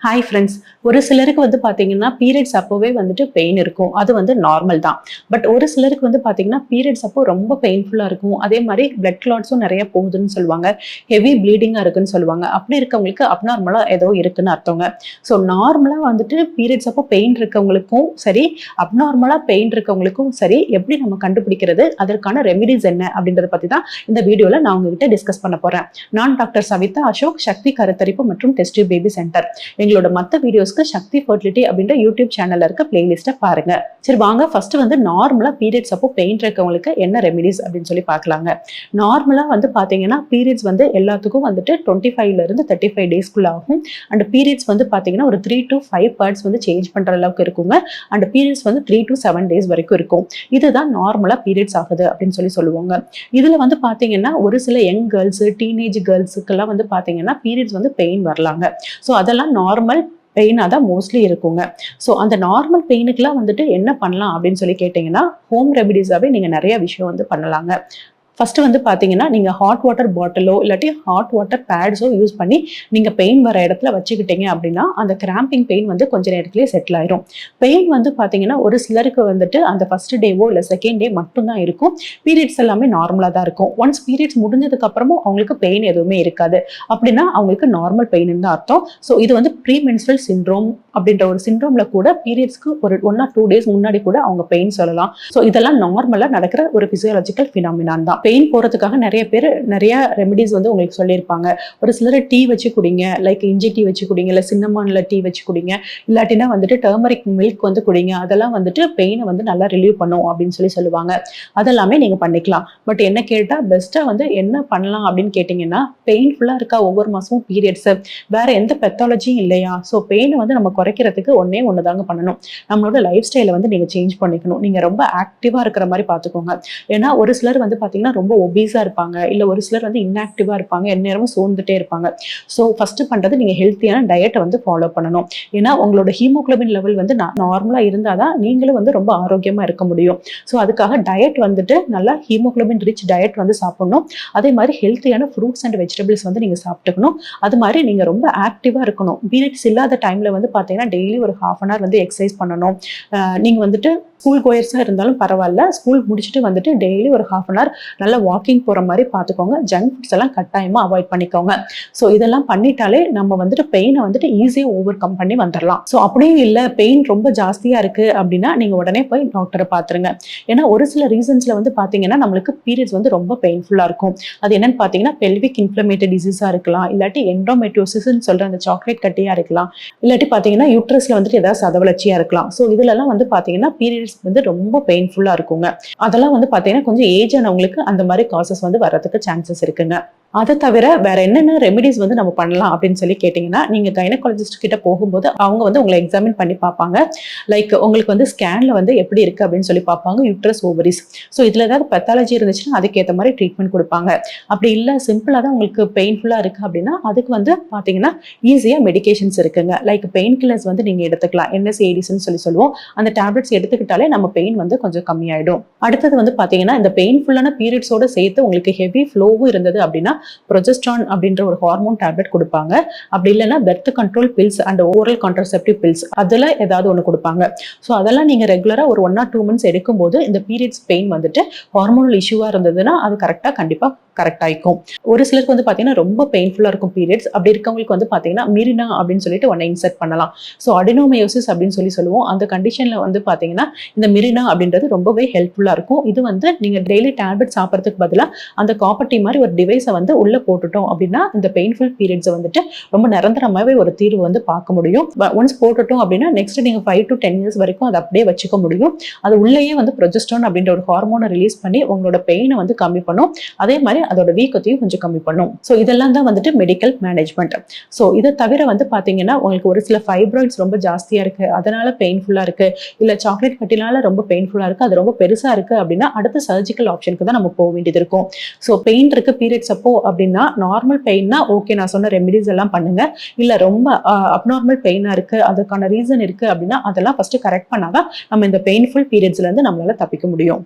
Hi friends. ஒரு சிலருக்கு பார்த்தீங்கன்னா பீரியட்ஸ் அப்போவே பெயின் இருக்கும். அது நார்மல் தான். பட் ஒரு சிலருக்கு பார்த்தீங்கன்னா பீரியட்ஸ் அப்போ ரொம்ப பெயின்ஃபுல்லாக இருக்கும். அதே மாதிரி பிளட் கிளாட்ஸும் நிறைய போகுதுன்னு சொல்லுவாங்க. ஹெவி ப்ளீடிங்காக இருக்குன்னு சொல்லுவாங்க. அப்படி இருக்கவங்களுக்கு அப்நார்மலாக ஏதோ இருக்குன்னு அர்த்தங்க. ஸோ நார்மலாக பீரியட்ஸ் அப்போ பெயின் இருக்கவங்களுக்கும் சரி, அப்நார்மலாக பெயின் இருக்கவங்களுக்கும் சரி, எப்படி நம்ம கண்டுபிடிக்கிறது, அதற்கான ரெமிடிஸ் என்ன அப்படின்றத பற்றி தான் இந்த வீடியோவில் நான் உங்ககிட்ட டிஸ்கஸ் பண்ண போகிறேன். நான் டாக்டர் சவிதா அசோக், சக்தி கருத்தரிப்பு மற்றும் டெஸ்ட் டியூப் பேபி சென்டர். எங்களோட மற்ற வீடியோஸ்க்கு சக்தி ஃபர்டிலிட்டி அப்படின்ற யூடியூப் சேனல்ல இருக்க பிளேலிஸ்ட்டை பாருங்க. சரி வாங்க, ஃபர்ஸ்ட் நார்மலா பீரியட்ஸ் அப்போ பெயின் இருக்கவங்களுக்கு என்ன ரெமிடிஸ் அப்படின்னு சொல்லி பார்க்கலாங்க. நார்மலா பாத்தீங்கன்னா பீரியட்ஸ் எல்லாத்துக்கும் 25ல இருந்து 35 டேஸ்க்குள்ள ஆகும். அண்ட் பீரியட்ஸ் பாத்தீங்கன்னா ஒரு 3 to 5 பார்ட்ஸ் சேஞ்ச் பண்ற அளவுக்கு இருக்குங்க. அண்ட் பீரியட்ஸ் 3 to 7 டேஸ் வரைக்கும் இருக்கும். இதுதான் நார்மலா பீரியட்ஸ் ஆகுது அப்படின்னு சொல்லுவாங்க. இதுல பாத்தீங்கன்னா ஒரு சில யங் கேர்ள்ஸ், டீனேஜ் கேர்ள்ஸுக்கெல்லாம் பாத்தீங்கன்னா பீரியட்ஸ் பெயின் வரலாங்க. ஸோ அதெல்லாம் நார்மல் பெயினாக தான் மோஸ்ட்லி இருக்குங்க. ஸோ அந்த நார்மல் பெயினுக்குலாம் என்ன பண்ணலாம் அப்படின்னு சொல்லி கேட்டிங்கன்னா, ஹோம் ரெமிடிஸாகவே நீங்கள் நிறைய விஷயம் பண்ணலாங்க. ஃபர்ஸ்ட் பார்த்தீங்கன்னா நீங்கள் ஹாட் வாட்டர் பாட்டிலோ இல்லாட்டி ஹாட் வாட்டர் பேட்ஸோ யூஸ் பண்ணி நீங்கள் பெயின் வர இடத்துல வச்சுக்கிட்டீங்க அப்படின்னா அந்த கிராம்பிங் பெயின் கொஞ்ச நேரத்துலேயே செட்டில் ஆயிரும். பெயின் பார்த்தீங்கன்னா ஒரு சிலருக்கு அந்த ஃபர்ஸ்ட் டேவோ இல்லை செகண்ட் டே மட்டும்தான் இருக்கும். பீரியட்ஸ் எல்லாமே நார்மலாக தான் இருக்கும். ஒன்ஸ் பீரியட்ஸ் முடிஞ்சதுக்கு அப்புறமும் அவங்களுக்கு பெயின் எதுவுமே இருக்காது. அப்படின்னா அவங்களுக்கு நார்மல் பெயின் தான் அர்த்தம். ஸோ இது ப்ரீ மென்ஸ்ட்ரல் சிண்ட்ரோம் அப்படின்ற ஒரு சிண்ட்ரோம்ல கூட பீரியட்ஸ்க்கு ஒரு 1 or 2 days முன்னாடி கூட அவங்க பெயின் சொல்லலாம். ஸோ இதெல்லாம் நார்மலாக நடக்கிற ஒரு பிசியாலஜிக்கல் ஃபினாமினான் தான். பெயின் போறதுக்காக நிறைய பேர் நிறைய ரெமிடிஸ் உங்களுக்கு சொல்லியிருப்பாங்க. ஒரு சிலர் டீ வச்சு குடிங்க, லைக் இஞ்சி டீ வச்சு குடிங்க, இல்லை சின்னமான்ல டீ வச்சு குடிங்க, இல்லாட்டினா டர்மரிக் மில்க் குடிங்க. அதெல்லாம் பெயினை நல்லா ரிலீவ் பண்ணும் அப்படின்னு சொல்லுவாங்க. அதெல்லாமே நீங்க பண்ணிக்கலாம். பட் என்ன கேட்டா பெஸ்டா என்ன பண்ணலாம் அப்படின்னு கேட்டீங்கன்னா, பெயின்ஃபுல்லா இருக்கா ஒவ்வொரு மாசமும் பீரியட்ஸ், வேற எந்த பெத்தாலஜியும் இல்லையா? ஸோ பெயினை நம்ம குறைக்கிறதுக்கு ஒன்னே ஒண்ணுதாங்க பண்ணணும். நம்மளோட லைஃப் ஸ்டைலை நீங்க சேஞ்ச் பண்ணிக்கணும். நீங்க ரொம்ப ஆக்டிவா இருக்கிற மாதிரி பாத்துக்கோங்க. ஏன்னா ஒரு சிலர் பாத்தீங்கன்னா ரொம்ப ஒபீஸா இருப்பாங்க, இல்ல ஒரு சிலர் இன்ஆக்டிவா இருப்பாங்க, எந்நேரமும் சோர்ந்துட்டே இருப்பாங்க. ஸோ ஃபர்ஸ்ட் பண்றது நீங்க ஹெல்த்தியான டயட்டை ஃபாலோ பண்ணணும். ஏன்னா உங்களோட ஹீமோகுளோபின் லெவல் நார்மலா இருந்தாதான் நீங்களும் ரொம்ப ஆரோக்கியமா இருக்க முடியும். ஸோ அதுக்காக டயட் நல்லா ஹீமோகுளோபின் ரிச் டயட் சாப்பிடணும். அதே மாதிரி ஹெல்த்தியான ஃப்ரூட்ஸ் அண்ட் வெஜிடபிள்ஸ் நீங்க சாப்பிட்டுக்கணும். அது மாதிரி நீங்க ரொம்ப ஆக்டிவா இருக்கணும். பீரியட்ஸ் இல்லாத டைம்ல பாத்தீங்கன்னா டெய்லி ஒரு 1/2 hour எக்ஸசைஸ் பண்ணணும். நீங்க ஸ்கூல் கோயர்ஸா இருந்தாலும் பரவாயில்ல, ஸ்கூல் முடிச்சுட்டு டெய்லி ஒரு 1/2 hour நல்லா வாக்கிங் போற மாதிரி பார்த்துக்கோங்க. ஜங்க் ஃபுட்ஸ் எல்லாம் கட்டாயமா அவாய்ட் பண்ணிக்கோங்க. ஸோ இதெல்லாம் பண்ணிட்டாலே நம்ம பெயினை ஈஸியாக ஓவர் கம் பண்ணி வந்துடலாம். ஸோ அப்படியும் இல்லை, பெயின் ரொம்ப ஜாஸ்தியா இருக்கு அப்படின்னா நீங்க உடனே போய் டாக்டரை பார்த்துருங்க. ஏன்னா ஒரு சில ரீசன்ஸ்ல பார்த்தீங்கன்னா நம்மளுக்கு பீரியட்ஸ் ரொம்ப பெயின்ஃபுல்லா இருக்கும். அது என்னன்னு பார்த்தீங்கன்னா பெல்விக் இன்ஃப்ளமேட்டரி டிசீஸா இருக்கலாம், இல்லாட்டி எண்டோமெட்ரியோசிஸ்ன்னு சொல்ற அந்த சாக்லேட் கட்டியா இருக்கலாம், இல்லாட்டி பார்த்தீங்கன்னா யூட்ரஸ்ல ஏதாவது சதவளர்ச்சியா இருக்கலாம். ஸோ இதுல எல்லாம் பார்த்தீங்கன்னா பீரியட்ஸ் ரொம்ப பெயின்ஃபுல்லா இருக்குங்க. அதெல்லாம் பார்த்தீங்கன்னா கொஞ்சம் ஏஜ் ஆனவங்களுக்கு அந்த மாதிரி காசஸ் வரதுக்கு சான்சஸ் இருக்குங்க. அதை தவிர வேற என்னென்ன ரெமிடிஸ் நம்ம பண்ணலாம் அப்படின்னு சொல்லி கேட்டீங்கன்னா, நீங்க கைனகாலஜிஸ்ட் கிட்ட போகும்போது அவங்க உங்களை எக்ஸாமின் பண்ணி பார்ப்பாங்க. லைக் உங்களுக்கு ஸ்கேன்ல எப்படி இருக்கு அப்படின்னு சொல்லி பார்ப்பாங்க, யூட்ரஸ், ஓவரிஸ். ஸோ இதுல ஏதாவது பெத்தாலஜி இருந்துச்சுன்னா அதுக்கேற்ற மாதிரி ட்ரீட்மெண்ட் கொடுப்பாங்க. அப்படி இல்லை சிம்பிளா தான் உங்களுக்கு பெயின்ஃபுல்லா இருக்கு அப்படின்னா அதுக்கு பாத்தீங்கன்னா ஈஸியா மெடிகேஷன்ஸ் இருக்குங்க. லைக் பெயின் கில்லர்ஸ் நீங்க எடுத்துக்கலாம். NSAIDs சொல்லுவோம். அந்த டேப்லெட்ஸ் எடுத்துக்கிட்டாலே நம்ம பெயின் கொஞ்சம் கம்மியாயிடும். அடுத்தது பாத்தீங்கன்னா இந்த பெயின்ஃபுல்லான பீரியட்ஸோட சேர்த்து உங்களுக்கு ஹெவி ஃப்ளோவும் இருந்தது அப்படின்னா ப்ரொஜெஸ்ட்ரான் அப்படின்ற ஒரு ஹார்மோன் டேப்லெட் கொடுப்பாங்க. அப்படி இல்லைன்னா birth control bills and oral contraceptive bills அதில் ஏதாவது ஒன்று கொடுப்பாங்க. ஸோ அதெல்லாம் நீங்கள் ரெகுலராக ஒரு 1 or 2 months எடுக்கும்போது இந்த பீரியட்ஸ் பெயின் ஹார்மோனல் இஷ்யூவாக இருந்ததுன்னா அது கரெக்டாக கண்டிப்பாக கரெக்ட் ஆயிக்கும். ஒரு சிலருக்கு பார்த்தீங்கன்னா ரொம்ப பெயின்ஃபுல்லாக இருக்கும் பீரியட்ஸ். அப்படி இருக்கவங்களுக்கு பார்த்தீங்கன்னா மிரினா அப்படின்னு சொல்லிட்டு ஒன்றை இன்சர்ட் பண்ணலாம். ஸோ அடினோமயோசிஸ் அப்படின்னு சொல்லுவோம். அந்த கண்டிஷனில் பார்த்தீங்கன்னா இந்த மிரினா அப்படின்றது ரொம்பவே ஹெல்ப்ஃபுல்லாக இருக்கும். இது நீங்கள் டெய்லி டேப்லெட் சாப்பிட்றதுக்கு பதிலாக அந்த காப்பர்ட்டி மாதிரி ஒரு டிவைஸை உள்ள போட்டுட்டோம் அப்படின்னா இந்த பெயின்ஃபுல் பீரியட்ஸ் ரொம்ப நிரந்தரமாகவே ஒரு தீர்வு பார்க்க முடியும். ஒன்ஸ் போட்டுட்டோம் அப்படின்னா நெக்ஸ்ட் நீங்க 5 to 10 years வரைக்கும் அதை அப்படியே வச்சுக்க முடியும். அது உள்ளேயே ப்ரொஜெஸ்ட்ரான் அப்படின்ற ஒரு ஹார்மோனை ரிலீஸ் பண்ணி உங்களோட பெயினை கம்மி பண்ணும். அதே மாதிரி அதோட வீக்கத்தையும் கொஞ்சம் கம்மி பண்ணும். ஸோ இதெல்லாம் தான் மெடிக்கல் மேனேஜ்மெண்ட். ஸோ இதை தவிர பாத்தீங்கன்னா உங்களுக்கு ஒரு சில ஃபைப்ராய்ட்ஸ் ரொம்ப ஜாஸ்தியா இருக்கு, அதனால பெயின்ஃபுல்லா இருக்கு, இல்ல சாக்லேட் கட்டினால ரொம்ப பெயின்ஃபுல்லா இருக்கு, அது ரொம்ப பெருசா இருக்கு அப்படின்னா அடுத்த சர்ஜிக்கல் ஆப்ஷனுக்கு தான் நம்ம போக வேண்டியது இருக்கும். ஸோ பெயின் இருக்கு பீரியட்ஸ் அப்போ அப்படின்னா நார்மல் பெயின்னா ஓகே, நான் சொன்ன ரெமிடிஸ் எல்லாம் பண்ணுங்க. இல்ல ரொம்ப அப்நார்மல் பெயினா இருக்கு, அதுக்கான ரீசன் இருக்கு அப்படின்னா அதெல்லாம் ஃபர்ஸ்ட் கரெக்ட் பண்ணாதான் நம்ம இந்த பெயின்ஃபுல் பீரியட்ஸ்ல இருந்து நம்மளால தப்பிக்க முடியும்.